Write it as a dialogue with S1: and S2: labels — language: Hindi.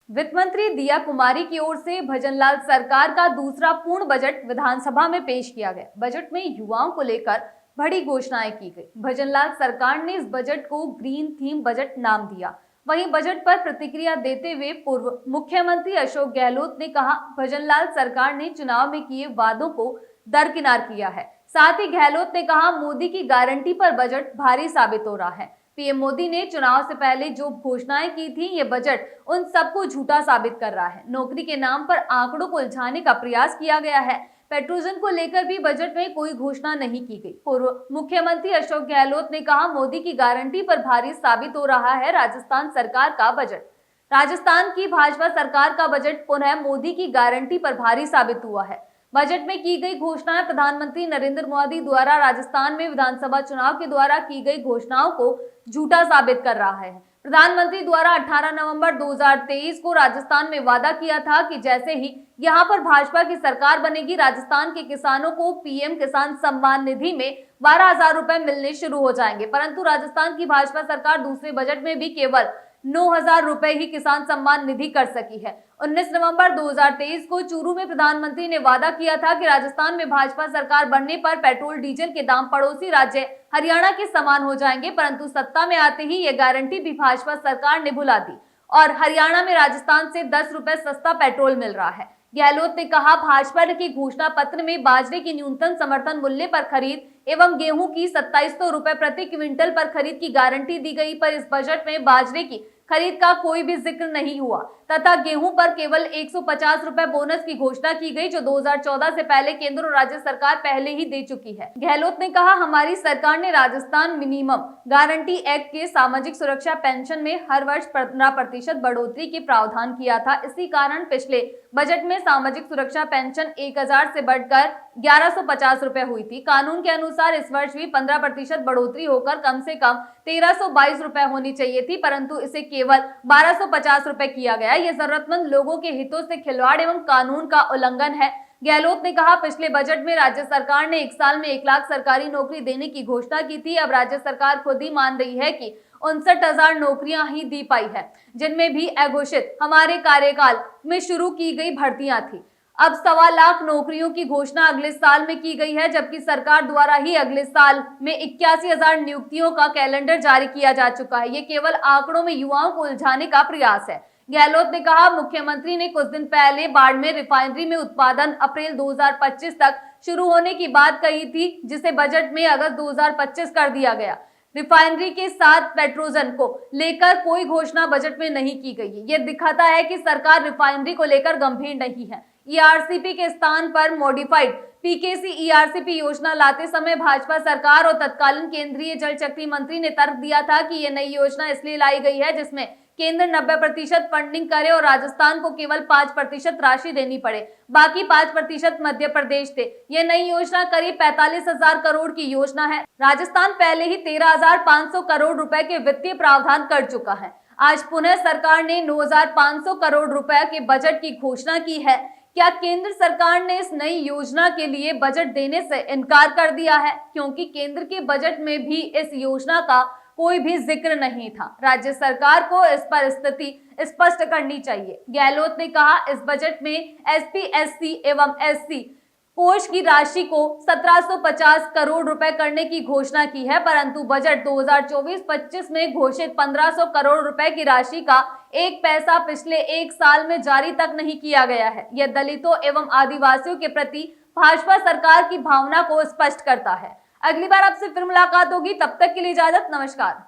S1: वित्त मंत्री दिया कुमारी की ओर से भजनलाल सरकार का दूसरा पूर्ण बजट विधानसभा में पेश किया गया। बजट में युवाओं को लेकर बड़ी घोषणाएं की गई। भजनलाल सरकार ने इस बजट को ग्रीन थीम बजट नाम दिया। वहीं बजट पर प्रतिक्रिया देते हुए पूर्व मुख्यमंत्री अशोक गहलोत ने कहा, भजनलाल सरकार ने चुनाव में किए वादों को दरकिनार किया है। साथ ही गहलोत ने कहा, मोदी की गारंटी पर बजट भारी साबित हो रहा है। पीएम मोदी ने चुनाव से पहले जो घोषणाएं की थी, ये बजट उन सबको झूठा साबित कर रहा है। नौकरी के नाम पर आंकड़ों को उलझाने का प्रयास किया गया है। पेट्रोजन को लेकर भी बजट में कोई घोषणा नहीं की गई। पूर्व मुख्यमंत्री अशोक गहलोत ने कहा, मोदी की गारंटी पर भारी साबित हो रहा है राजस्थान सरकार का बजट। राजस्थान की भाजपा सरकार का बजट पुनः मोदी की गारंटी पर भारी साबित हुआ है। बजट में की गई घोषणाएं प्रधानमंत्री नरेंद्र मोदी द्वारा राजस्थान में विधानसभा चुनाव के द्वारा की गई घोषणाओं को झूठा साबित कर रहा है। प्रधानमंत्री द्वारा 18 नवंबर 2023 को राजस्थान में वादा किया था कि जैसे ही यहां पर भाजपा की सरकार बनेगी, राजस्थान के किसानों को पीएम किसान सम्मान निधि में 12,000 रुपए मिलने शुरू हो जाएंगे। परंतु राजस्थान की भाजपा सरकार दूसरे बजट में भी केवल 9,000 रुपए ही किसान सम्मान निधि कर सकी है। 19 नवंबर 2023 को चूरू में प्रधानमंत्री ने वादा किया था कि राजस्थान में भाजपा सरकार बनने पर पेट्रोल डीजल के दाम पड़ोसी राज्य हरियाणा के समान हो जाएंगे। परंतु सत्ता में आते ही ये गारंटी भी भाजपा सरकार ने भुला दी और हरियाणा में राजस्थान से 10 रुपए सस्ता पेट्रोल मिल रहा है। गहलोत ने कहा, भाजपा के घोषणा पत्र में बाजरे की न्यूनतम समर्थन मूल्य पर खरीद एवं गेहूं की 2700 रुपए प्रति क्विंटल पर खरीद की गारंटी दी गई, पर इस बजट में बाजरे की खरीद का कोई भी जिक्र नहीं हुआ तथा गेहूं पर केवल 150 रुपए बोनस की घोषणा की गई, जो 2014 से पहले केंद्र और राज्य सरकार पहले ही दे चुकी है। गहलोत ने कहा, हमारी सरकार ने राजस्थान मिनिमम गारंटी एक्ट के सामाजिक सुरक्षा पेंशन में हर वर्ष 15% बढ़ोतरी के प्रावधान किया था। इसी कारण पिछले बजट में सामाजिक सुरक्षा पेंशन 1000 से बढ़कर 1150 रुपए हुई थी। कानून के अनुसार इस वर्ष भी 15% बढ़ोतरी होकर कम से कम 1322 रुपए होनी चाहिए थी, परंतु इसे केवल 1250 रुपए किया गया। ये जरूरतमंद लोगों के हितों से खिलवाड़ एवं कानून का उल्लंघन है। गहलोत ने कहा, पिछले बजट में राज्य सरकार ने 1 साल में 1 लाख सरकारी नौकरी देने की घोषणा की थी। अब राज्य सरकार खुद ही मान रही है कि 59,000 नौकरियां ही दी पाई है, जिनमें भी अघोषित हमारे कार्यकाल में शुरू की गई भर्तियां थी। अब 1.25 लाख नौकरियों की घोषणा अगले साल में की गई है, जबकि सरकार द्वारा ही अगले साल में 81,000 नियुक्तियों का कैलेंडर जारी किया जा चुका है। ये केवल आंकड़ों में युवाओं को उलझाने का प्रयास है। गहलोत ने कहा, मुख्यमंत्री ने कुछ दिन पहले बाड़मेर रिफाइनरी में उत्पादन अप्रैल 2025 तक शुरू होने की बात कही थी, जिसे बजट में अगस्त 2025 कर दिया गया। रिफाइनरी के साथ पेट्रोजन को लेकर कोई घोषणा बजट में नहीं की गई है। ये दिखाता है कि सरकार रिफाइनरी को लेकर गंभीर नहीं है। ईआरसीपी के स्थान पर मॉडिफाइड पीकेसी ईआरसीपी योजना लाते समय भाजपा सरकार और तत्कालीन केंद्रीय जल शक्ति मंत्री ने तर्क दिया था कि ये नई योजना इसलिए लाई गई है जिसमें केंद्र 90% फंडिंग करे और राजस्थान को केवल 5% राशि देनी पड़े, बाकी 5% मध्य प्रदेश थे। यह नई योजना करीब 45,000 करोड़ की योजना है। राजस्थान पहले ही 13,500 करोड़ रुपए के वित्तीय प्रावधान कर चुका है। आज पुनः सरकार ने 9,500 करोड़ रुपए के बजट की घोषणा की है। क्या केंद्र सरकार ने इस नई योजना के लिए बजट देने से इनकार कर दिया है? क्योंकि केंद्र के बजट में भी इस योजना का कोई भी जिक्र नहीं था। राज्य सरकार को इस पर स्थिति स्पष्ट करनी चाहिए। गहलोत ने कहा, इस बजट में एसपी, एससी एवं एससी कोष की राशि को 1750 करोड़ रुपए करने की घोषणा की है, परंतु बजट 2024-25 में घोषित 1500 करोड़ रुपए की राशि का 1 पैसा पिछले 1 साल में जारी तक नहीं किया गया है। यह दलितों एवं आदिवासियों के प्रति भाजपा सरकार की भावना को स्पष्ट करता है। अगली बार आपसे फिर मुलाकात होगी, तब तक के लिए इजाजत, नमस्कार।